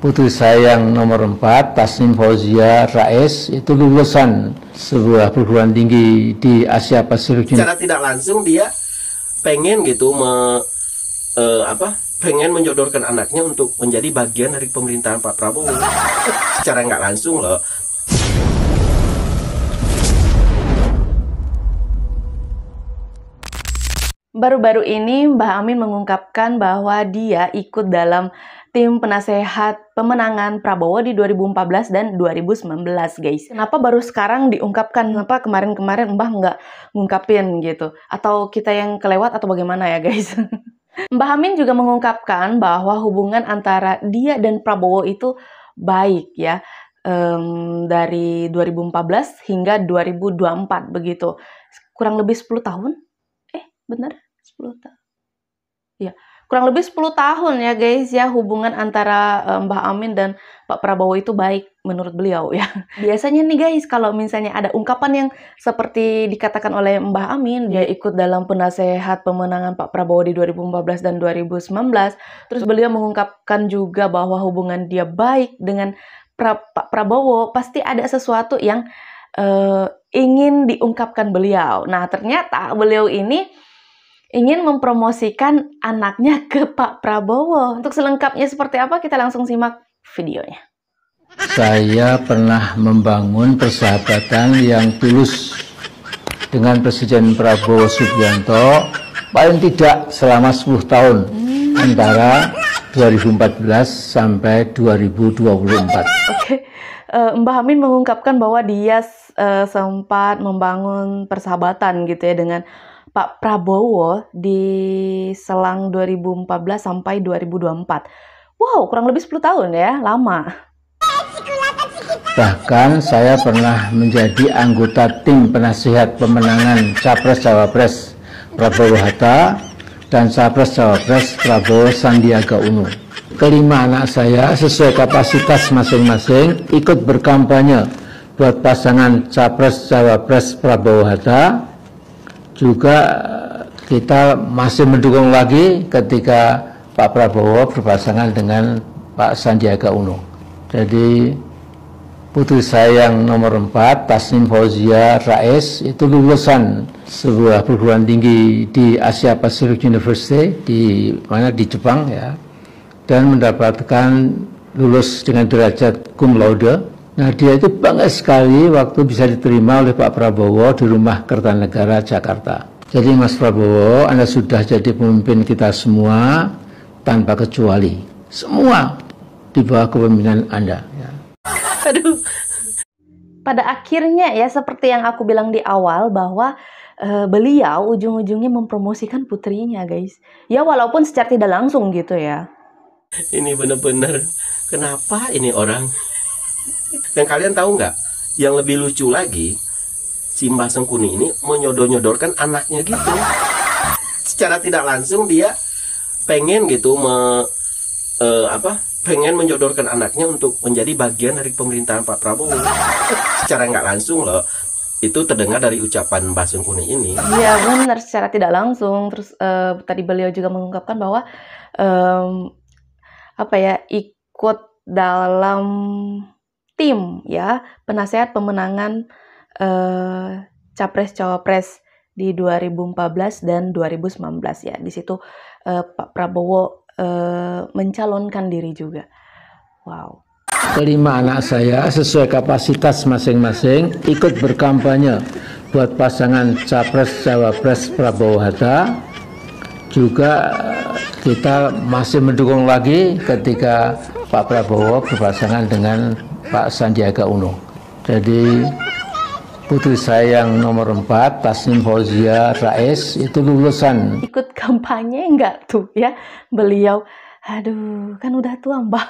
putri saya yang nomor 4, Tasnim Fauzia Rais, itu lulusan sebuah perguruan tinggi di Asia Pasifik. Secara tidak langsung dia pengen gitu pengen menjodohkan anaknya untuk menjadi bagian dari pemerintahan Pak Prabowo. Secara nggak langsung loh. Baru-baru ini Mbah Amin mengungkapkan bahwa dia ikut dalam tim penasehat pemenangan Prabowo di 2014 dan 2019, guys. Kenapa baru sekarang diungkapkan? Kenapa kemarin-kemarin Mbah nggak ngungkapin gitu? Atau kita yang kelewat atau bagaimana ya, guys? Mbah Amin juga mengungkapkan bahwa hubungan antara dia dan Prabowo itu baik ya. Dari 2014 hingga 2024 begitu. Kurang lebih 10 tahun? Benar? 10 tahun. Ya, kurang lebih 10 tahun ya guys ya, hubungan antara Mbah Amin dan Pak Prabowo itu baik menurut beliau ya. Biasanya nih guys, kalau misalnya ada ungkapan yang seperti dikatakan oleh Mbah Amin, dia ikut dalam penasehat pemenangan Pak Prabowo di 2014 dan 2019, terus beliau mengungkapkan juga bahwa hubungan dia baik dengan Pak Prabowo, pasti ada sesuatu yang ingin diungkapkan beliau. Nah, ternyata beliau ini ingin mempromosikan anaknya ke Pak Prabowo. Untuk selengkapnya seperti apa, kita langsung simak videonya. Saya pernah membangun persahabatan yang tulus dengan Presiden Prabowo Subianto, paling tidak selama 10 tahun, antara 2014 sampai 2024. Oke. Mbah Amin mengungkapkan bahwa dia sempat membangun persahabatan gitu ya dengan Pak Prabowo di selang 2014 sampai 2024. Wow, kurang lebih 10 tahun ya, lama. Bahkan saya pernah menjadi anggota tim penasihat pemenangan Capres-Cawapres Prabowo Hatta dan Capres-Cawapres Prabowo Sandiaga Uno. Kelima anak saya sesuai kapasitas masing-masing ikut berkampanye buat pasangan Capres-Cawapres Prabowo Hatta. Juga kita masih mendukung lagi ketika Pak Prabowo berpasangan dengan Pak Sandiaga Uno. Jadi putri saya yang nomor 4, Tasnim Fauzia Rais, itu lulusan sebuah perguruan tinggi di Asia Pacific University di Jepang ya, dan mendapatkan lulus dengan derajat cum laude. Nah, dia itu bangga sekali waktu bisa diterima oleh Pak Prabowo di Rumah Kertanegara Jakarta. Jadi Mas Prabowo, Anda sudah jadi pemimpin kita semua tanpa kecuali. Semua di bawah kepemimpinan Anda. Ya. Aduh. Pada akhirnya ya, seperti yang aku bilang di awal bahwa beliau ujung-ujungnya mempromosikan putrinya, guys. Ya walaupun secara tidak langsung gitu ya. Ini bener-bener, kenapa ini orang? Dan kalian tahu nggak, yang lebih lucu lagi, si Mbah Sengkuni ini menyodor-nyodorkan anaknya gitu. Secara tidak langsung dia pengen gitu pengen menyodorkan anaknya untuk menjadi bagian dari pemerintahan Pak Prabowo. Secara nggak langsung loh, itu terdengar dari ucapan Mbah Sengkuni ini. Iya benar, secara tidak langsung. Terus tadi beliau juga mengungkapkan bahwa ikut dalam tim ya penasehat pemenangan Capres-Cawapres di 2014 dan 2019 ya. Di situ Pak Prabowo mencalonkan diri juga. Wow. Kelima anak saya sesuai kapasitas masing-masing ikut berkampanye buat pasangan Capres-Cawapres Prabowo Hatta. Juga kita masih mendukung lagi ketika Pak Prabowo berpasangan dengan Pak Sandiaga Uno. Jadi putri saya yang nomor 4, Tasnim Fauzia Rais, itu lulusan. Ikut kampanye enggak tuh ya beliau? Aduh, kan udah tua Mbah.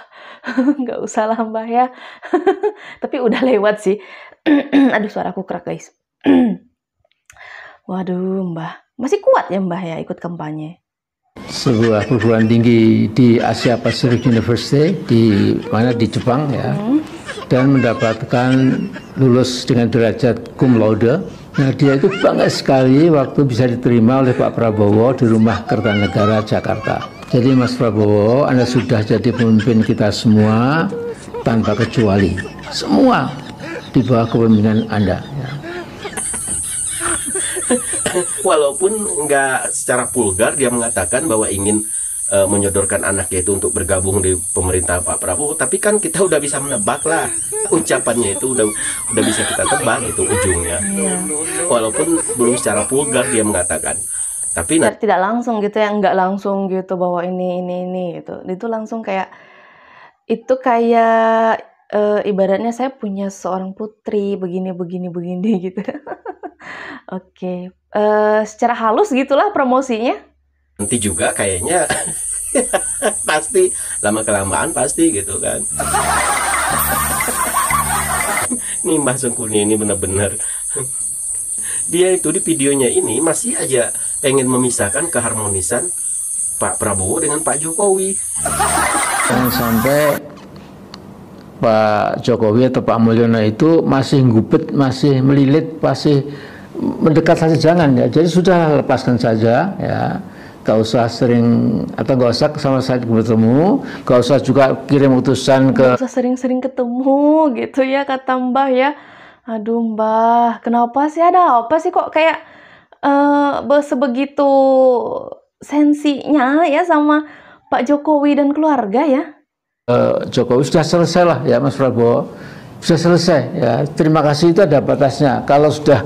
Nggak usah lah Mbah ya. Tapi udah lewat sih. Aduh, suaraku kerak guys. Waduh Mbah, masih kuat ya Mbah ya ikut kampanye. Sebuah perguruan tinggi di Asia Pacific University di Jepang ya, dan mendapatkan lulus dengan derajat cum laude. Nah, dia itu bangga sekali waktu bisa diterima oleh Pak Prabowo di Rumah Kertanegara Jakarta. Jadi Mas Prabowo, Anda sudah jadi pemimpin kita semua tanpa kecuali. Semua di bawah kepemimpinan Anda. Ya. Walaupun nggak secara vulgar dia mengatakan bahwa ingin menyodorkan anaknya itu untuk bergabung di pemerintahan Pak Prabowo, tapi kan kita udah bisa menebak lah ucapannya itu udah bisa kita tebak itu ujungnya. Walaupun belum secara vulgar dia mengatakan. Tapi tidak langsung gitu ya, nggak langsung gitu bahwa ini gitu. Itu langsung kayak itu kayak ibaratnya saya punya seorang putri begini gitu. Oke. Secara halus gitulah promosinya. Nanti juga kayaknya pasti lama kelamaan pasti gitu kan. Nih Mbah Sengkuni ini benar-benar dia itu di videonya ini masih aja pengen memisahkan keharmonisan Pak Prabowo dengan Pak Jokowi. Jangan sampai Pak Jokowi atau Pak Mulyono itu masih ngubet, masih melilit, masih mendekat saja, jangan ya. Jadi sudah lepaskan saja ya. Gak usah sering atau gak usah sama saya bertemu, gak usah juga kirim utusan ke. Gak usah sering-sering ketemu gitu ya kata Mbah ya. Aduh Mbah, kenapa sih, ada apa sih kok kayak sebegitu sensinya ya sama Pak Jokowi dan keluarga ya? Jokowi sudah selesai lah ya Mas Prabowo, sudah selesai ya. Terima kasih itu ada batasnya. Kalau sudah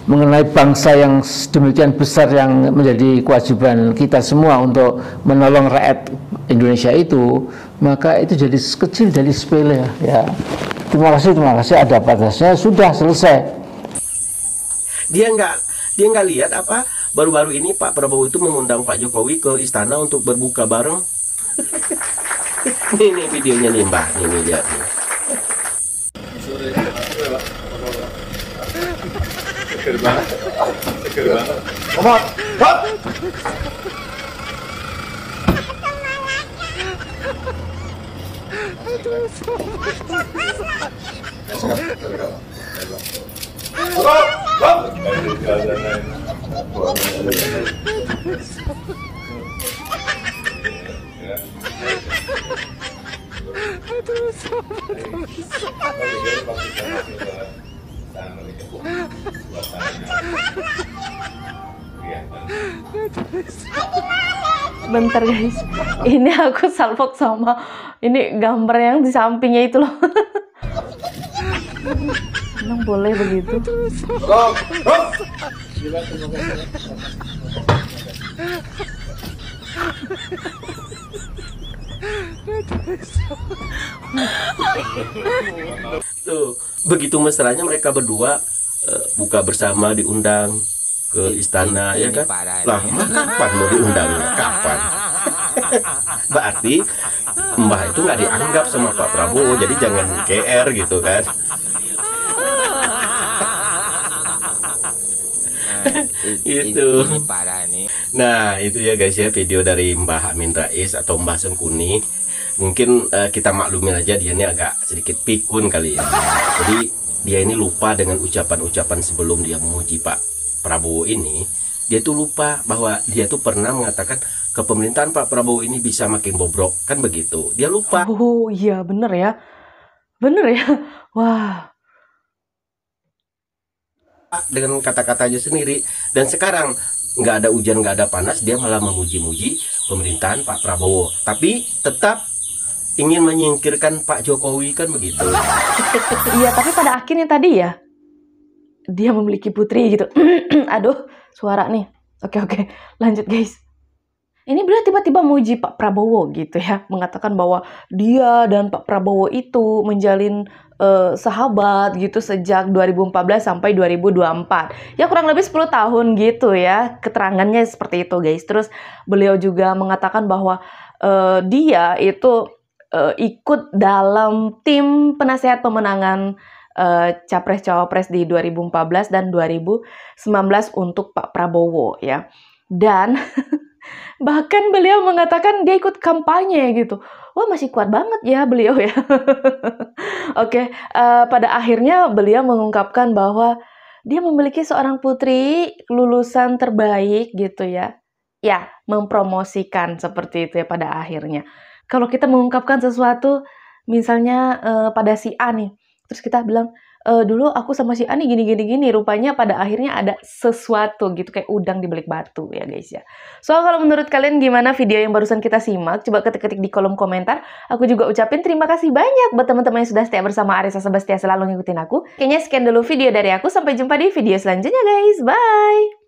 mengenai bangsa yang demikian besar yang menjadi kewajiban kita semua untuk menolong rakyat Indonesia itu, maka itu jadi kecil, jadi sepele ya. Terima kasih, ada batasnya, sudah selesai. Dia nggak lihat apa baru-baru ini Pak Prabowo itu mengundang Pak Jokowi ke istana untuk berbuka bareng. Ini videonya nih Mbak, ini lihat nih. Seger banget. Bentar guys, ini aku salvok sama ini gambar yang di sampingnya itu loh. Emang boleh begitu? Tuh, begitu mesranya mereka berdua buka bersama, diundang ke istana ya kan. Lah, kapan mau diundangnya? Kapan? Berarti Mbah itu nggak dianggap sama Pak Prabowo, jadi jangan GR gitu kan. Itu. Nah, itu ya guys ya video dari Mbah Amin Rais atau Mbah Sengkuni. Mungkin kita maklumin aja dia ini agak sedikit pikun kali ya. Jadi dia ini lupa dengan ucapan-ucapan sebelum dia memuji Pak Prabowo ini. Dia tuh lupa bahwa dia tuh pernah mengatakan kepemerintahan Pak Prabowo ini bisa makin bobrok, kan begitu. Dia lupa. Oh iya, bener ya. Wah. Dengan kata-katanya sendiri. Dan sekarang nggak ada hujan, nggak ada panas, dia malah memuji-muji pemerintahan Pak Prabowo. Tapi tetap ingin menyingkirkan Pak Jokowi, kan begitu. Iya, tapi pada akhirnya tadi ya, dia memiliki putri gitu. Aduh, suara nih. Oke, lanjut guys. Ini beliau tiba-tiba muji Pak Prabowo gitu ya, mengatakan bahwa dia dan Pak Prabowo itu menjalin sahabat gitu sejak 2014 sampai 2024. Ya kurang lebih 10 tahun gitu ya, keterangannya seperti itu guys. Terus beliau juga mengatakan bahwa dia itu ikut dalam tim penasehat pemenangan Capres-Cawapres di 2014 dan 2019 untuk Pak Prabowo ya. Dan bahkan beliau mengatakan dia ikut kampanye gitu. Wah, masih kuat banget ya beliau ya. Oke, pada akhirnya beliau mengungkapkan bahwa dia memiliki seorang putri lulusan terbaik gitu ya. ya mempromosikan seperti itu ya pada akhirnya. Kalau kita mengungkapkan sesuatu, misalnya pada si A nih, terus kita bilang, dulu aku sama si A nih gini, rupanya pada akhirnya ada sesuatu gitu, kayak udang di balik batu ya guys ya. So, kalau menurut kalian gimana video yang barusan kita simak? Coba ketik-ketik di kolom komentar. Aku juga ucapin terima kasih banyak buat teman-teman yang sudah setia bersama Arissa Sebastia selalu ngikutin aku. Kayaknya sekian dulu video dari aku, sampai jumpa di video selanjutnya guys, bye!